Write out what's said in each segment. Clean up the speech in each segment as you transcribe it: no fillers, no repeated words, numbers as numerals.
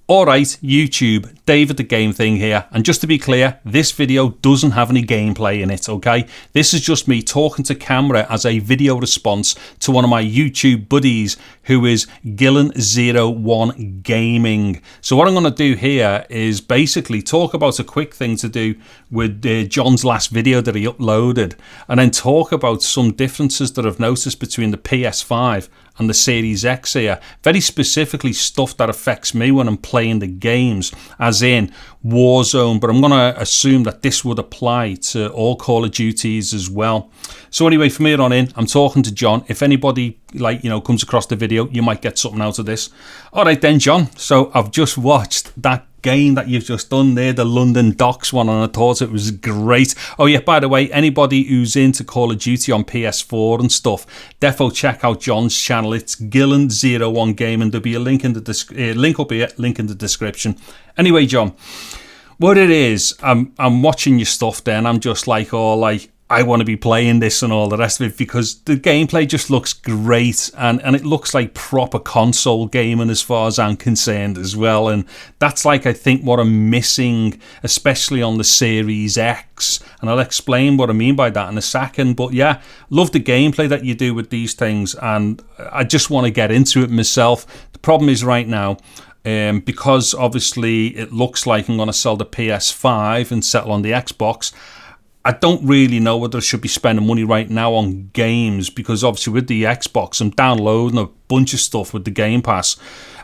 Alright, YouTube, David the Game Thing here, and just to be clear, this video doesn't have any gameplay in it, okay? This is just me talking to camera as a video response to one of my YouTube buddies, who is Gillan-01 Gaming. So what I'm going to do here is basically talk about a quick thing to do with John's last video that he uploaded, and then talk about some differences that I've noticed between the PS5 and the Series X here. Very specifically stuff that affects me when I'm playing the games, as in Warzone, but I'm going to assume that this would apply to all Call of Duties as well. So anyway, from here on in, I'm talking to John. If anybody comes across the video, you might get something out of this. Alright then, John, so I've just watched that game that you've just done there, the London Docks one, and I thought it was great. Oh yeah, by the way, anybody who's into Call of Duty on PS4 and stuff, defo check out John's channel. It's Gillan-01 Gaming. There'll be a link in the link up here, link in the description. Anyway, John, what it is, I'm watching your stuff there, and I'm just like, I want to be playing this and all the rest of it, because the gameplay just looks great, and it looks like proper console gaming as far as I'm concerned as well. And that's I think what I'm missing, especially on the Series X, and I'll explain what I mean by that in a second. But yeah, love the gameplay that you do with these things, and I just want to get into it myself. The problem is right now, because obviously it looks like I'm going to sell the PS5 and settle on the Xbox, I don't really know whether I should be spending money right now on games, because obviously with the Xbox, I'm downloading a bunch of stuff with the Game Pass.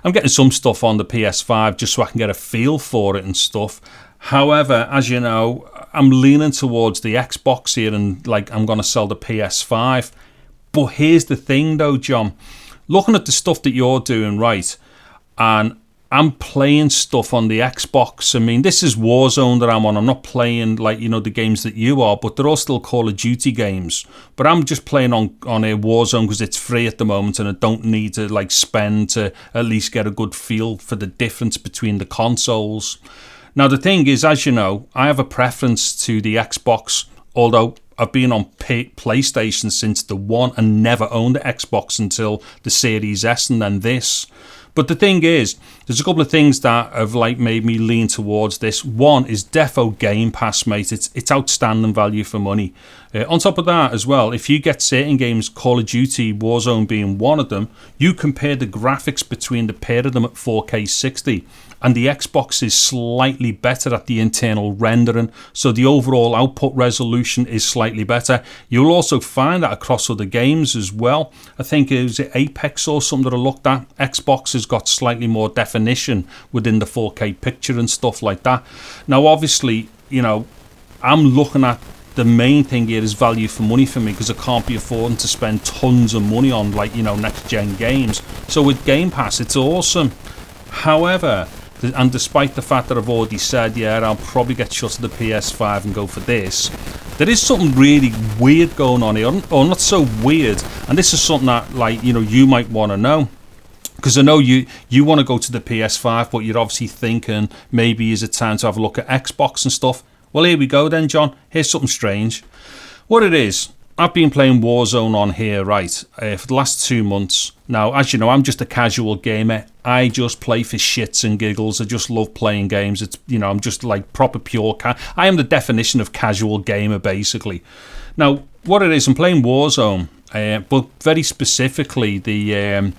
I'm getting some stuff on the PS5 just so I can get a feel for it and stuff. However, as you know, I'm leaning towards the Xbox here, and I'm going to sell the PS5. But here's the thing though, John. Looking at the stuff that you're doing, right, and I'm playing stuff on the Xbox. I mean, this is Warzone that I'm on. I'm not playing the games that you are, but they're all still Call of Duty games. But I'm just playing on a Warzone because it's free at the moment, and I don't need to spend to at least get a good feel for the difference between the consoles. Now, the thing is, as you know, I have a preference to the Xbox, although I've been on PlayStation since the one and never owned the Xbox until the Series S and then this. But the thing is, there's a couple of things that have made me lean towards this. One is defo Game Pass, mate. It's outstanding value for money. On top of that as well, if you get certain games, Call of Duty Warzone being one of them, you compare the graphics between the pair of them at 4K 60, and the Xbox is slightly better at the internal rendering, so the overall output resolution is slightly better. You'll also find that across other games as well. I think it was Apex or something that I looked at. Xbox has got slightly more definition within the 4K picture and stuff like that. Now, obviously, I'm looking at the main thing here is value for money for me, because I can't be affording to spend tons of money on next gen games. So with Game Pass, it's awesome. However, and despite the fact that I've already said, yeah, I'll probably get shut to the PS5 and go for this, there is something really weird going on here, or not so weird, and this is something that you might want to know. Because I know you want to go to the PS5, but you're obviously thinking maybe is it time to have a look at Xbox and stuff. Well, here we go then, John. Here's something strange. What it is, I've been playing Warzone on here, right, for the last 2 months. Now, as you know, I'm just a casual gamer. I just play for shits and giggles. I just love playing games. It's I'm just proper pure. I am the definition of casual gamer, basically. Now, what it is, I'm playing Warzone, but very specifically the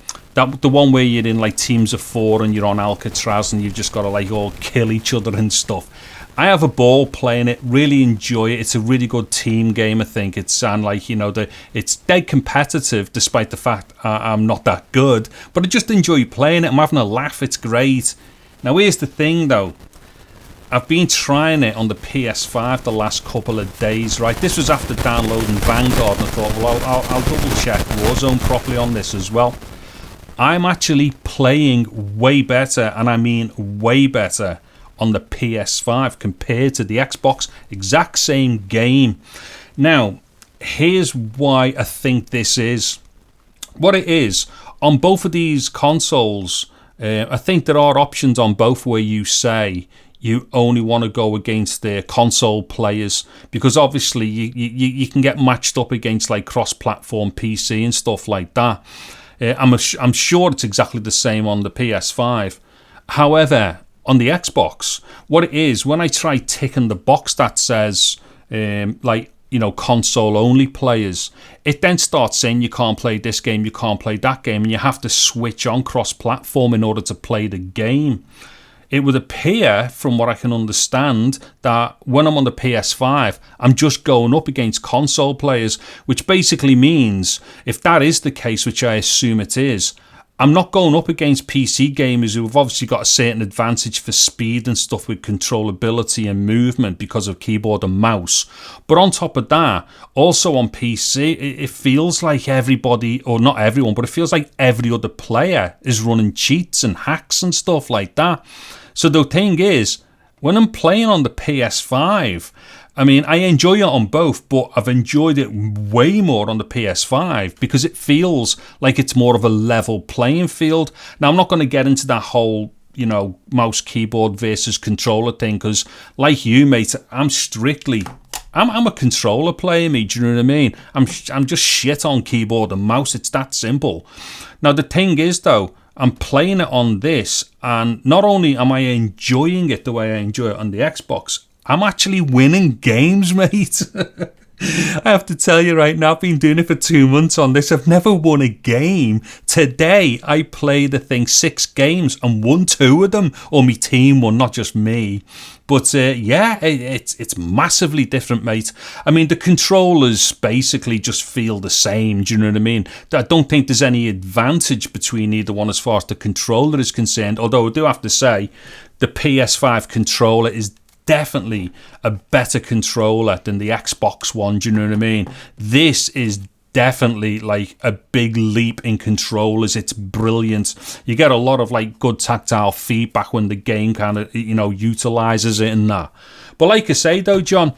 one where you're in teams of 4 and you're on Alcatraz and you've just got to all kill each other and stuff. I have a ball playing it, really enjoy it. It's a really good team game, I think. It's it's dead competitive, despite the fact I'm not that good. But I just enjoy playing it. I'm having a laugh. It's great. Now, here's the thing, though. I've been trying it on the PS5 the last couple of days, right? This was after downloading Vanguard, and I thought, well, I'll double-check Warzone properly on this as well. I'm actually playing way better, and I mean way better, on the PS5 compared to the Xbox. Exact same game. Now, here's why I think this is. What it is, on both of these consoles, I think there are options on both where you say you only want to go against the console players, because obviously you can get matched up against cross-platform PC and stuff like that. I'm sure it's exactly the same on the PS5. However, on the Xbox, what it is, when I try ticking the box that says, console only players, it then starts saying you can't play this game, you can't play that game, and you have to switch on cross-platform in order to play the game. It would appear, from what I can understand, that when I'm on the PS5, I'm just going up against console players, which basically means, if that is the case, which I assume it is, I'm not going up against PC gamers who have obviously got a certain advantage for speed and stuff with controllability and movement because of keyboard and mouse. But on top of that, also on PC, it feels like everybody, or not everyone, but it feels like every other player is running cheats and hacks and stuff like that. So the thing is, when I'm playing on the PS5, I mean, I enjoy it on both, but I've enjoyed it way more on the PS5 because it feels like it's more of a level playing field. Now, I'm not going to get into that whole, mouse, keyboard versus controller thing because, like you, mate, I'm a controller player, mate, do you know what I mean? I'm just shit on keyboard and mouse. It's that simple. Now, the thing is, though, I'm playing it on this, and not only am I enjoying it the way I enjoy it on the Xbox, I'm actually winning games, mate. I have to tell you right now, I've been doing it for 2 months on this. I've never won a game. Today, I played, 6 games and won 2 of them. Or my team won, not just me. But it's massively different, mate. I mean, the controllers basically just feel the same, do you know what I mean? I don't think there's any advantage between either one as far as the controller is concerned. Although I do have to say, the PS5 controller is definitely a better controller than the Xbox One, do you know what I mean? This is definitely like a big leap in controllers. It's brilliant. You get a lot of good tactile feedback when the game kind of utilizes it and that. But like I say though, John,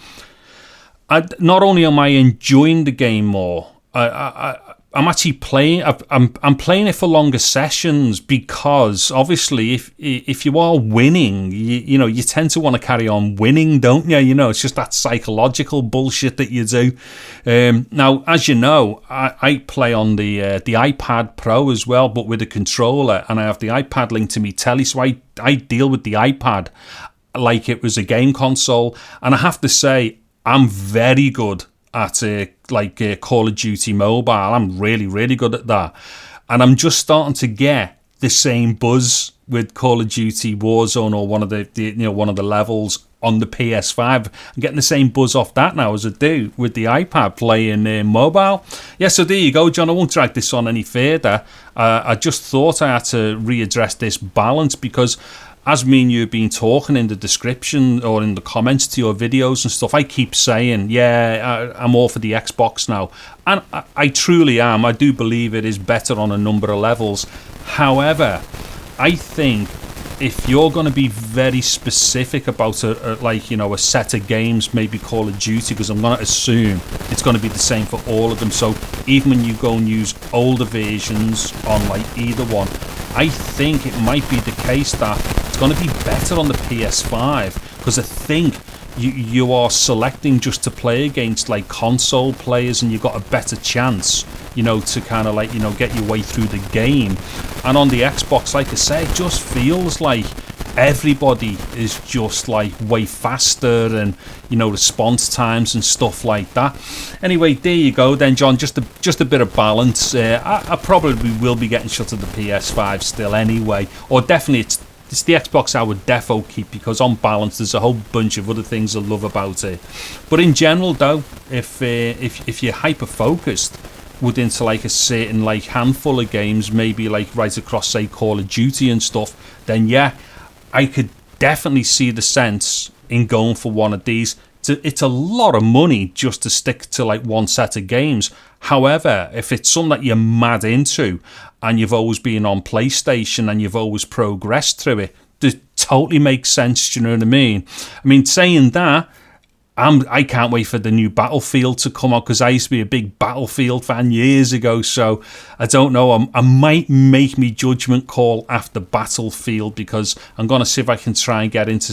not only am I enjoying the game more, I'm actually playing. I'm playing it for longer sessions because obviously, if you are winning, you tend to want to carry on winning, don't you? It's just that psychological bullshit that you do. Now, as you know, I play on the iPad Pro as well, but with a controller, and I have the iPad linked to me telly, so I deal with the iPad like it was a game console, and I have to say, I'm very good at Call of Duty Mobile. I'm really, really good at that. And I'm just starting to get the same buzz with Call of Duty Warzone or one of the levels on the PS5. I'm getting the same buzz off that now as I do with the iPad playing mobile. Yeah, so there you go, John. I won't drag this on any further. I just thought I had to readdress this balance because as me and you have been talking in the description or in the comments to your videos and stuff, I keep saying, I'm all for the Xbox now. And I truly am. I do believe it is better on a number of levels. However, I think if you're going to be very specific about a set of games, maybe Call of Duty, because I'm going to assume it's going to be the same for all of them. So even when you go and use older versions on either one, I think it might be the case that it's going to be better on the PS5 because I think you are selecting just to play against console players and you've got a better chance, to kind of get your way through the game. And on the Xbox, like I say, it just feels like everybody is just way faster and response times and stuff like that. Anyway, there you go then, John. Just a bit of balance. I probably will be getting shut of the PS5 still anyway, or definitely it's the Xbox I would defo keep because on balance there's a whole bunch of other things I love about it. But in general though, if you're hyper focused within a certain handful of games, maybe right across say Call of Duty and stuff, then yeah, I could definitely see the sense in going for one of these. It's a lot of money just to stick to one set of games. However, if it's something that you're mad into and you've always been on PlayStation and you've always progressed through it, it totally makes sense, do you know what I mean? I mean, saying that, I can't wait for the new Battlefield to come out because I used to be a big Battlefield fan years ago. So I don't know. I might make me judgment call after Battlefield because I'm going to see if I can try and get into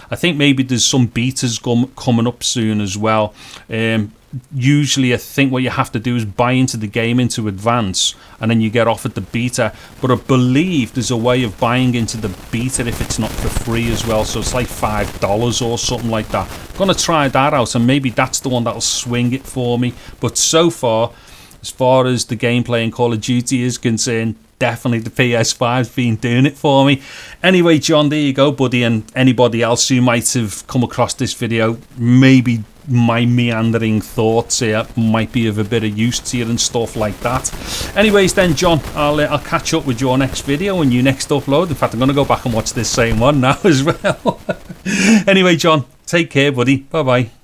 I think maybe there's some betas coming up soon as well. usually I think what you have to do is buy into the game into advance, and then you get offered the beta. But I believe there's a way of buying into the beta if it's not for free as well, so it's like $5 or something like that. I'm gonna try that out, and maybe that's the one that'll swing it for me. But so far, as far as the gameplay in Call of Duty is concerned, definitely the PS5's been doing it for me. Anyway, John, there you go, buddy, and anybody else who might have come across this video, maybe my meandering thoughts here might be of a bit of use to you and stuff like that. Anyways then, John, I'll catch up with your next video when you next upload. In fact, I'm going to go back and watch this same one now as well. Anyway, John, take care, buddy. Bye-bye.